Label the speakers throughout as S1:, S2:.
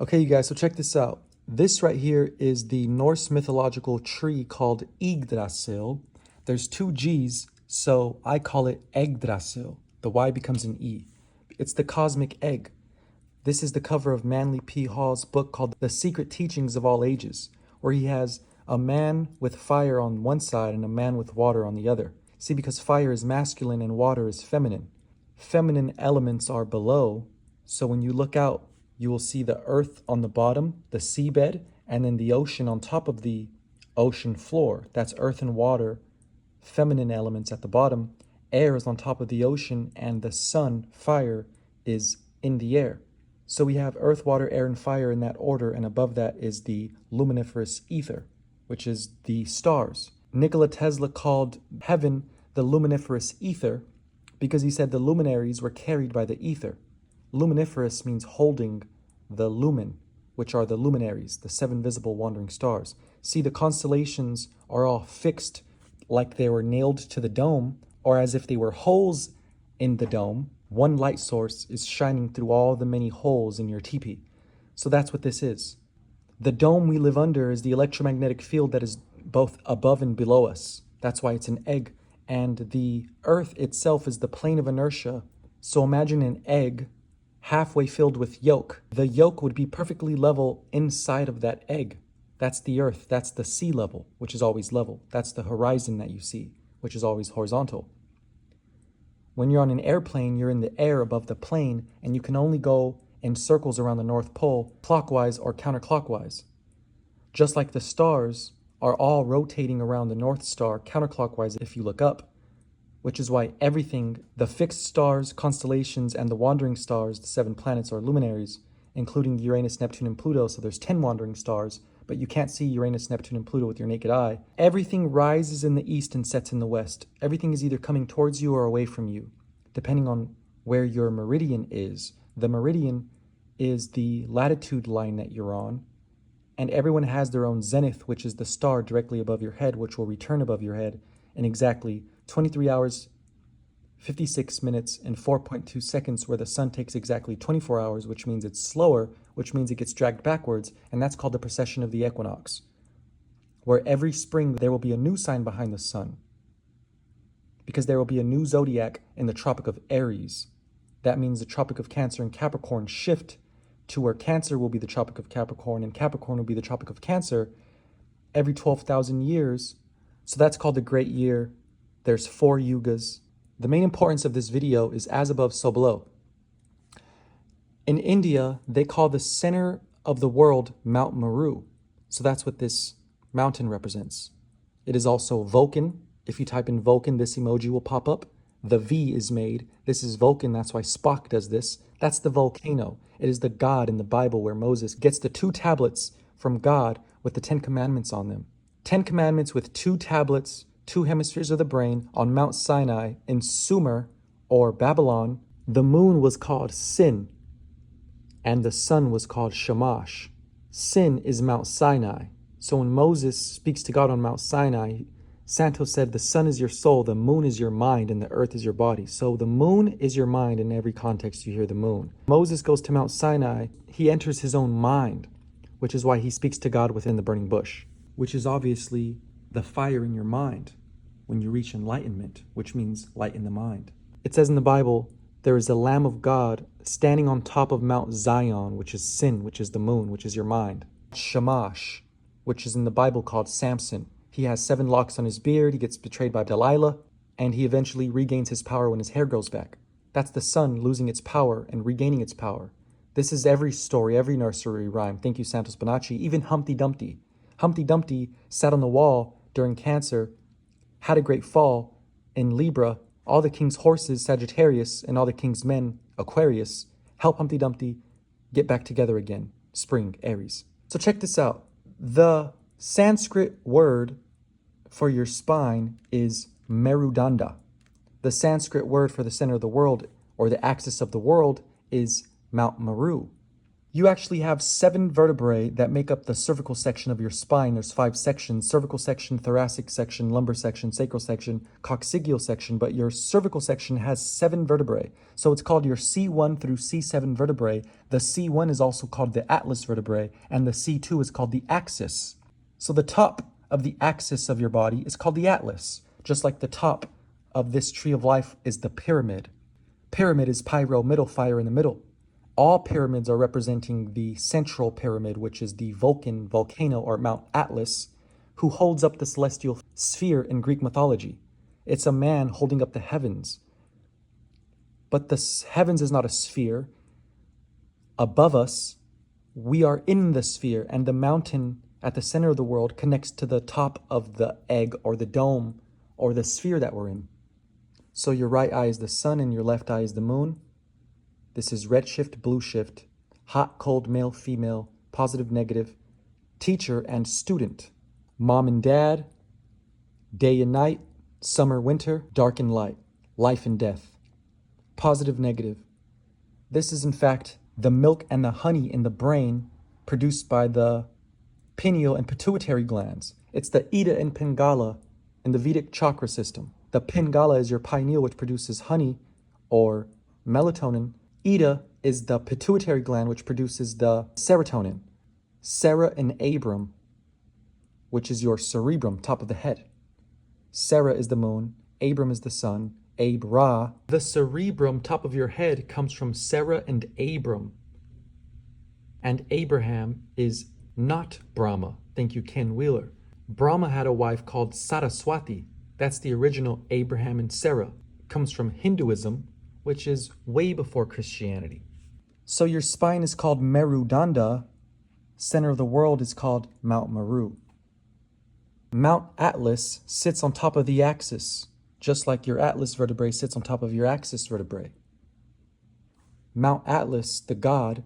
S1: Okay, you guys, so check this out. This right here is the Norse mythological tree called Yggdrasil. There's two G's, so I call it Yggdrasil. The Y becomes an E. It's the cosmic egg. This is the cover of Manly P. Hall's book called The Secret Teachings of All Ages, where he has a man with fire on one side and a man with water on the other. See, because fire is masculine and water is feminine. Feminine elements are below, so when you look out, you will see the earth on the bottom, the seabed, and then the ocean on top of the ocean floor. That's earth and water, feminine elements at the bottom. Air is on top of the ocean, and the sun, fire, is in the air. So we have earth, water, air, and fire in that order, and above that is the luminiferous ether, which is the stars. Nikola Tesla called heaven the luminiferous ether because he said the luminaries were carried by the ether. Luminiferous means holding the lumen, which are the luminaries, the seven visible wandering stars. See, the constellations are all fixed like they were nailed to the dome, or as if they were holes in the dome. One light source is shining through all the many holes in your teepee. So that's what this is. The dome we live under is the electromagnetic field that is both above and below us. That's why it's an egg. And the earth itself is the plane of inertia. So imagine an egg halfway filled with yolk. The yolk would be perfectly level inside of that egg. That's the earth. That's the sea level, which is always level. That's the horizon that you see, which is always horizontal. When you're on an airplane, you're in the air above the plane, and you can only go in circles around the North Pole, clockwise or counterclockwise. Just like the stars are all rotating around the North Star counterclockwise if you look up, which is why everything, the fixed stars, constellations, and the wandering stars, the seven planets or luminaries, including Uranus, Neptune, and Pluto, so there's 10 wandering stars, but you can't see Uranus, Neptune, and Pluto with your naked eye. Everything rises in the east and sets in the west. Everything is either coming towards you or away from you, depending on where your meridian is. The meridian is the latitude line that you're on, and everyone has their own zenith, which is the star directly above your head, which will return above your head in exactly 23 hours, 56 minutes, and 4.2 seconds, where the sun takes exactly 24 hours, which means it's slower, which means it gets dragged backwards, and that's called the precession of the equinox, where every spring there will be a new sign behind the sun, because there will be a new zodiac in the Tropic of Aries. That means the Tropic of Cancer and Capricorn shift to where Cancer will be the Tropic of Capricorn and Capricorn will be the Tropic of Cancer every 12,000 years. So that's called the Great Year. There's 4 yugas. The main importance of this video is as above, so below. In India, they call the center of the world Mount Meru. So that's what this mountain represents. It is also Vulcan. If you type in Vulcan, this emoji will pop up. The V is made. This is Vulcan. That's why Spock does this. That's the volcano. It is the God in the Bible where Moses gets the 2 tablets from God with the 10 commandments on them. 10 commandments with 2 tablets, 2 hemispheres of the brain on Mount Sinai in Sumer or Babylon. The moon was called Sin and the sun was called Shamash. Sin is Mount Sinai. So when Moses speaks to God on Mount Sinai, Santos said, the sun is your soul, the moon is your mind, and the earth is your body. So the moon is your mind in every context you hear the moon. Moses goes to Mount Sinai, he enters his own mind, which is why he speaks to God within the burning bush, which is obviously the fire in your mind when you reach enlightenment, which means light in the mind. It says in the Bible, there is a Lamb of God standing on top of Mount Zion, which is Sin, which is the moon, which is your mind. Shamash, which is in the Bible called Samson. He has 7 locks on his beard, he gets betrayed by Delilah, and he eventually regains his power when his hair grows back. That's the sun losing its power and regaining its power. This is every story, every nursery rhyme. Thank you, Santos Bonacci. Even Humpty Dumpty. Humpty Dumpty sat on the wall during Cancer, had a great fall in Libra. All the king's horses, Sagittarius, and all the king's men, Aquarius, help Humpty Dumpty get back together again. Spring, Aries. So check this out. The Sanskrit word for your spine is Merudanda. The Sanskrit word for the center of the world or the axis of the world is Mount Meru. You actually have 7 vertebrae that make up the cervical section of your spine. There's 5 sections: cervical section, thoracic section, lumbar section, sacral section, coccygeal section, but your cervical section has 7 vertebrae. So it's called your C1 through C7 vertebrae. The C1 is also called the atlas vertebrae, and the C2 is called the axis. So the top of the axis of your body is called the atlas, just like the top of this tree of life is the pyramid. Pyramid is pyro, middle, fire in the middle. All pyramids are representing the central pyramid, which is the volcano, or Mount Atlas, who holds up the celestial sphere in Greek mythology. It's a man holding up the heavens. But the heavens is not a sphere. Above us, we are in the sphere, and the mountain at the center of the world connects to the top of the egg or the dome or the sphere that we're in. So your right eye is the sun and your left eye is the moon. This is red shift, blue shift, hot, cold, male, female, positive, negative, teacher and student, mom and dad, day and night, summer, winter, dark and light, life and death, positive, negative. This is in fact the milk and the honey in the brain produced by the pineal and pituitary glands. It's the Ida and Pingala in the Vedic chakra system. The Pingala is your pineal, which produces honey or melatonin. Ida is the pituitary gland, which produces the serotonin. Sarah and Abram, which is your cerebrum, top of the head. Sarah is the moon, Abram is the sun, Abra. The cerebrum, top of your head, comes from Sarah and Abram. And Abraham is not Brahma. Thank you, Ken Wheeler. Brahma had a wife called Saraswati. That's the original Abraham and Sarah. Comes from Hinduism, which is way before Christianity. So your spine is called Merudanda. Center of the world is called Mount Meru. Mount Atlas sits on top of the axis, just like your atlas vertebrae sits on top of your axis vertebrae. Mount Atlas, the god,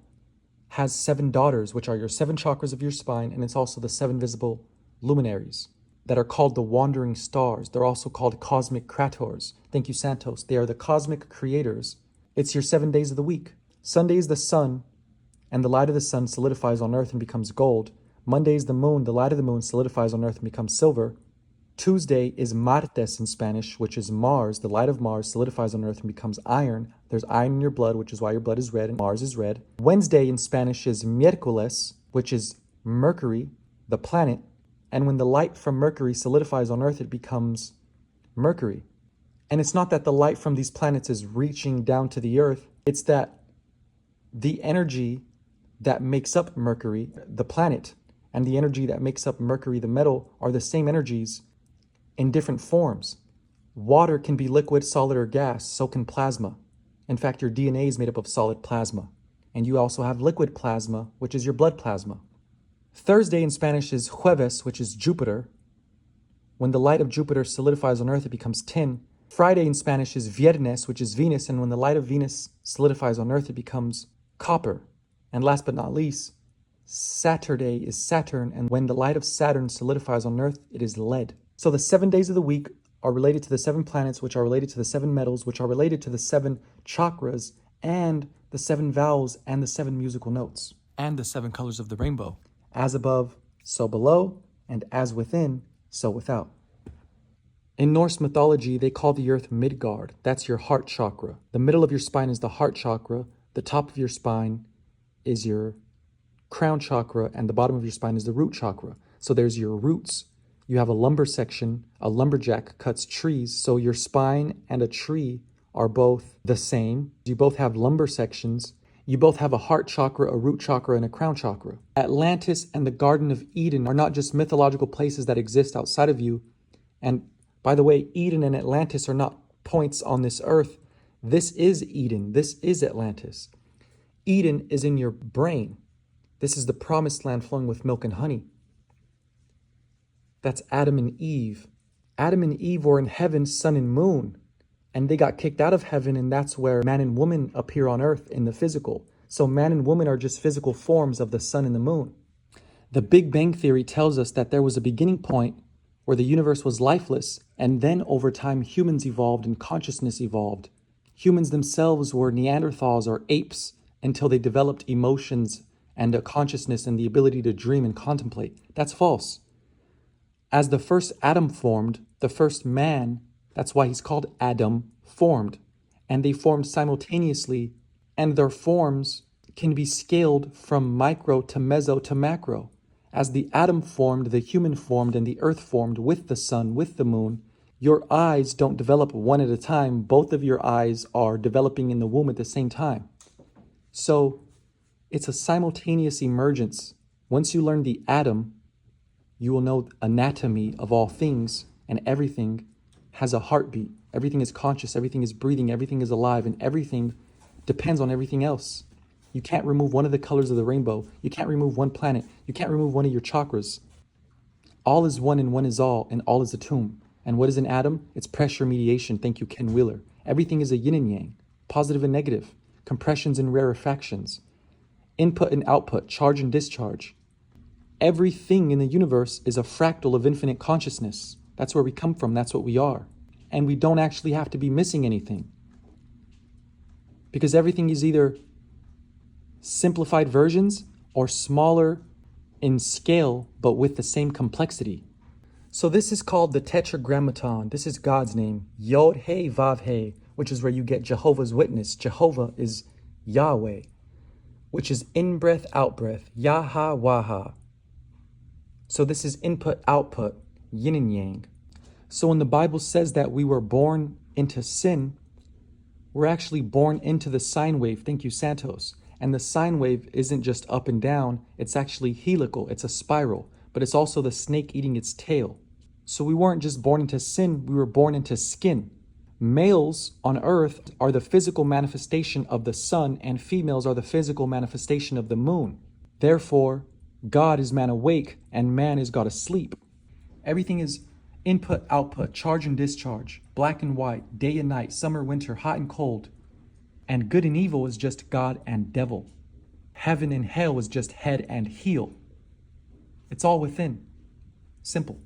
S1: has 7 daughters, which are your 7 chakras of your spine, and it's also the 7 visible luminaries that are called the wandering stars. They're also called cosmic krators. Thank you, Santos. They are the cosmic creators. It's your 7 days of the week. Sunday is the sun, and the light of the sun solidifies on earth and becomes gold. Monday is the moon. The light of the moon solidifies on earth and becomes silver. Tuesday is Martes in Spanish, which is Mars. The light of Mars solidifies on earth and becomes iron. There's iron in your blood, which is why your blood is red and Mars is red. Wednesday in Spanish is Miércoles, which is Mercury, the planet. And when the light from Mercury solidifies on earth, it becomes Mercury. And it's not that the light from these planets is reaching down to the earth. It's that the energy that makes up Mercury, the planet, and the energy that makes up Mercury, the metal, are the same energies in different forms. Water can be liquid, solid, or gas. So can plasma. In fact, your DNA is made up of solid plasma. And you also have liquid plasma, which is your blood plasma. Thursday in Spanish is Jueves, which is Jupiter. When the light of Jupiter solidifies on earth, it becomes tin. Friday in Spanish is Viernes, which is Venus. And when the light of Venus solidifies on earth, it becomes copper. And last but not least, Saturday is Saturn. And when the light of Saturn solidifies on earth, it is lead. So the 7 days of the week are related to the 7 planets, which are related to the 7 metals, which are related to the 7 chakras, and the 7 vowels, and the 7 musical notes, and the 7 colors of the rainbow. As above, so below, and as within, so without. In Norse mythology, they call the earth Midgard. That's your heart chakra. The middle of your spine is the heart chakra. The top of your spine is your crown chakra, and the bottom of your spine is the root chakra. So there's your roots. You have a lumbar section. A lumberjack cuts trees. So your spine and a tree are both the same. You both have lumbar sections. You both have a heart chakra, a root chakra, and a crown chakra. Atlantis and the Garden of Eden are not just mythological places that exist outside of you. And by the way, Eden and Atlantis are not points on this earth. This is Eden. This is Atlantis. Eden is in your brain. This is the promised land flowing with milk and honey. That's Adam and Eve. Adam and Eve were in heaven, sun and moon. And they got kicked out of heaven, and that's where man and woman appear on earth in the physical. So man and woman are just physical forms of the sun and the moon. The Big Bang Theory tells us that there was a beginning point where the universe was lifeless, and then over time humans evolved and consciousness evolved. Humans themselves were Neanderthals or apes until they developed emotions and a consciousness and the ability to dream and contemplate. That's false. As the first atom formed, the first man, that's why he's called Adam, formed. And they formed simultaneously, and their forms can be scaled from micro to meso to macro. As the atom formed, the human formed, and the earth formed with the sun, with the moon, your eyes don't develop one at a time. Both of your eyes are developing in the womb at the same time. So it's a simultaneous emergence. Once you learn the atom, you will know anatomy of all things, and everything has a heartbeat. Everything is conscious, everything is breathing, everything is alive, and everything depends on everything else. You can't remove one of the colors of the rainbow. You can't remove one planet. You can't remove one of your chakras. All is one and one is all, and all is a tomb. And what is an atom? It's pressure mediation. Thank you, Ken Wheeler. Everything is a yin and yang, positive and negative, compressions and rarefactions, input and output, charge and discharge. Everything in the universe is a fractal of infinite consciousness. That's where we come from. That's what we are. And we don't actually have to be missing anything. Because everything is either simplified versions or smaller in scale, but with the same complexity. So this is called the Tetragrammaton. This is God's name, Yod He Vav He, which is where you get Jehovah's Witness. Jehovah is Yahweh, which is in-breath, out-breath, Yaha, Waha. So this is input, output, yin and yang. So when the Bible says that we were born into sin, we're actually born into the sine wave. Thank you, Santos. And the sine wave isn't just up and down. It's actually helical. It's a spiral. But it's also the snake eating its tail. So we weren't just born into sin. We were born into skin. Males on earth are the physical manifestation of the sun, and females are the physical manifestation of the moon. Therefore, God is man awake and man is God asleep. Everything is input, output, charge and discharge, black and white, day and night, summer, winter, hot and cold. And good and evil is just God and devil. Heaven and hell is just head and heel. It's all within. Simple.